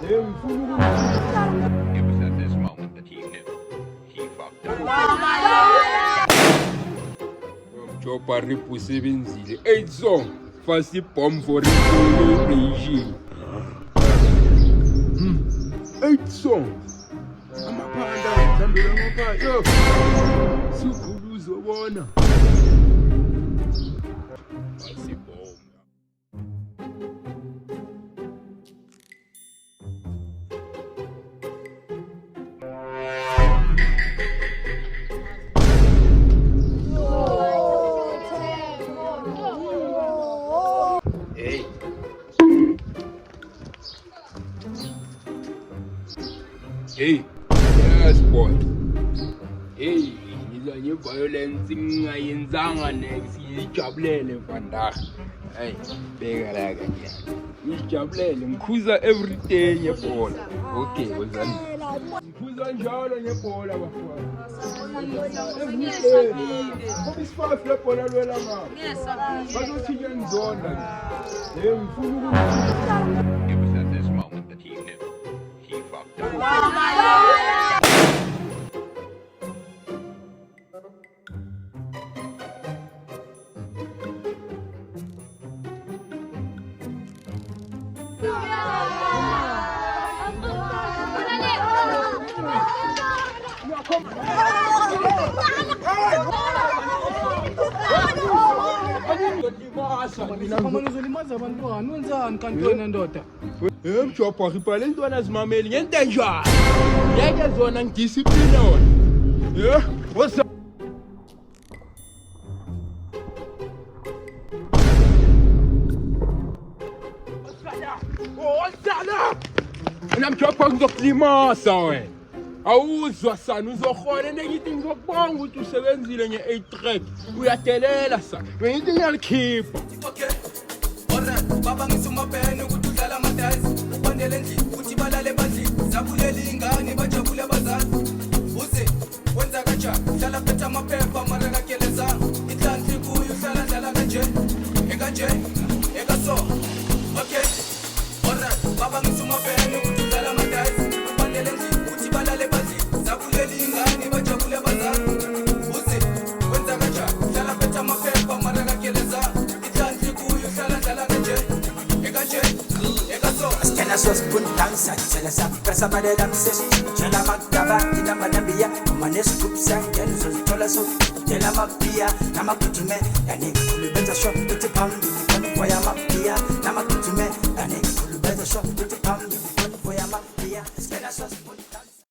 It was at this moment that he knew. He fucked up. Chopper riposebenzile 8 song fast bomb for Beijing. 8 songs amaphanda mhlambela amaphanda yo sikhulu uzobona asibomba. Hey, yes boy. Hey, ngizwa ngeviolence ngingayenzanga next ngijabulele vandaag. Hey, beka la kanyana. Ngijabulele ngikhuza every day ngebhola. Okay, wezani? Ngikhuza njalo ngebhola bafana. Every day. Kubisifafle lebhola lwela mama. Bazothinya ngizonda. Hey, ngifuna ukuthi It was at this moment that he knew. He fucked up. Uzolimaza abantwana wenzani kanti wena ndoda? Mjobha ngibhale intwana zimameli ngento enjani ngeke zona ngidiscipline wona what's up Osala mina mjobha ngizokulimaza wena awuzwa sana uzokhona nengithi ngizokubonga ukuthi usebenzile nge-8 track uyadelela sana ngithi ngiyalikhipha. Okay. Alright, baba ngisumabhene ukuthi udlala amadazi ukwandele endlini ukuthi balale badlile zabulele ingane bajabule abazali uze wenza kanjani hlala phethe amaphepha mara kagelezanga inhlanhla kuyo uhlala dlala kanje ekaso. Okay. Alright, baba ngisumabhene ukuthi udlala amadazi ukwandele endlini ukuthi balale badlile zabulele ingane bajabule abazali uze wenza kanjani hlala phethe amaphepha mara kagelezanga Skena sos pun dansa, cela sa presa pada danses. Cela magdava ina manambia, manes group sang gel sos tola so. Cela mapia, nama kutume, yani kulubeza shop tuti pambi, kon foya mapia, nama kutume, yani kulubeza shop tuti pambi, kon foya mapia. Skena sos pun dansa.